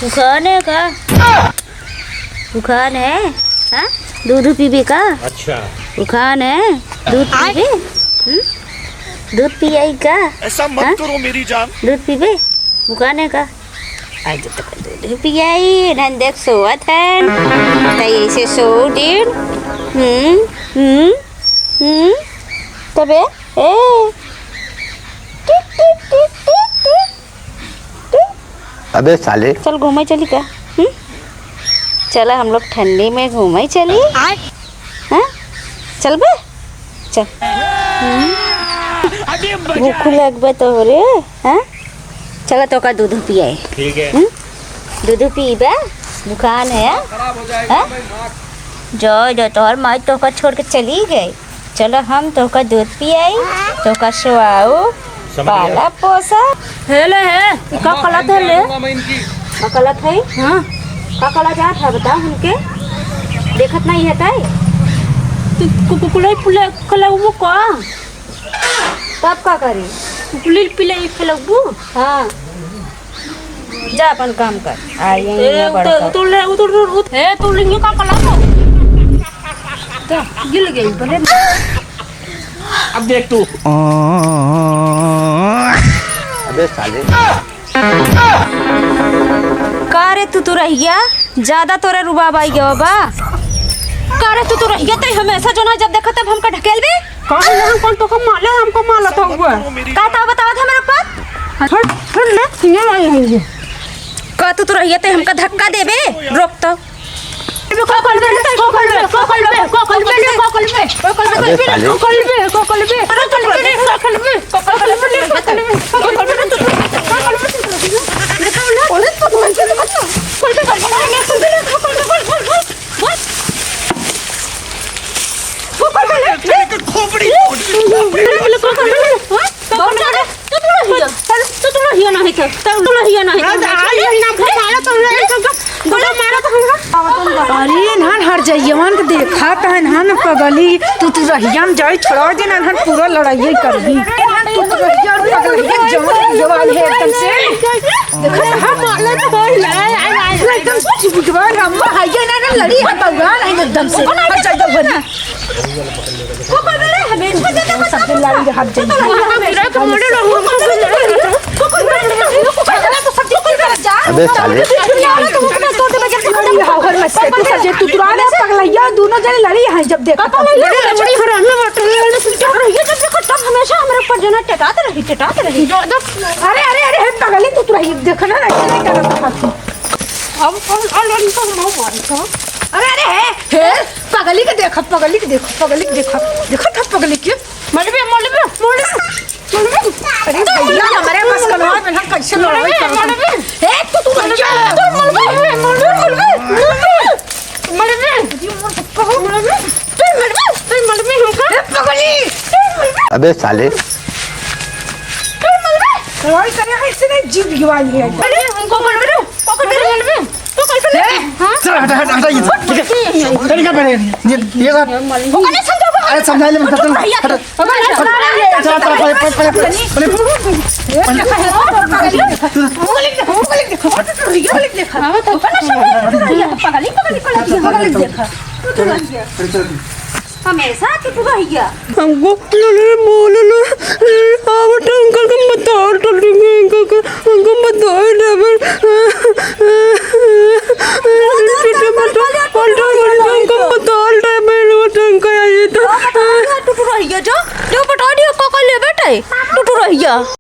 उखान है का? उखान है? हाँ? दूध पीबे का? अच्छा उखान है? दूध पीबे? दूध पियाई का? ऐसा मत करो मेरी जान। दूध पीबे? उखान है का? आज तक दूध पियाई नन देख सोवत है तई ऐसे सो दिन तबे ए टिक टिक टिक टिक टिक टिक। अबे साले चल घूमे चली का? चला हम लोग ठंडी में घूमे चली। हाँ चल बे चल। भूख लगबे तो हो रे। हाँ चला तो का दूध पियाए। ठीक है। दूध पीबे दुकान है। हाँ जो तोहर माई तो का छोड़ के चली गई। चलो हम तो का दूध पियाई तो का सुआओ पाला पोसा हेले है का कलत है ले का कलत है। हाँ का कला जात है बता उनके देखत नहीं है ताई कुकुले पुले खलाऊ का तब का करी कुकुले पिले खलाऊ। हाँ जा अपन काम कर आइए उतर है तो लेंगे का कला तो गिल गई बोले। अब देख तू। अबे साले का रे तू रहिया ज्यादा तोरे रुबाब आई गया बा का रे तू रहिया तो हमेशा जो ना जब देखा तब हमका ढकेलबे कौन हम कौन तो माले हमको माला तो हुआ का था बतावत हमरा पर छोड़ ले ये आई है का तू रहिया तो हमका धक्का देबे रोक तो अरे नान हर जाइए मान के देखा है नान पगली तू रहिया में जाई छोड़ा दे नान पूरा लड़ाई कर दी तू रहिया पगली जवान जवान है एकदम से देखा हम मारले तो एकदम जवान हम हाइए ना लड़ी है भगवान है एकदम से हट जाई दो भरी को कर ले हमेशा जब सब दिन लड़ी हट अबे साले दोनों जने लड़ी है जब देखा हमेशा हमारे ऊपर जो ना टटाते रही अरे अरे अरे पगली तू रही देखना अरे अरे है पगली के देखा पगली के देखो पगली के देखा देखा था पगली के मलबे अरे भैया हमारे पास कलवा में हम कैसे लड़ाई करें ए तू अबे साले लड़ाई करे इसने जीव गिवाई है अरे हमको चल हटा ये तरीका पहले ये अरे समझा ले मत हमेशा तू रहिया हमको बोलो अंकल को बताओ हमको बताओ जो बता दियो को ले बेटे तू रहिया।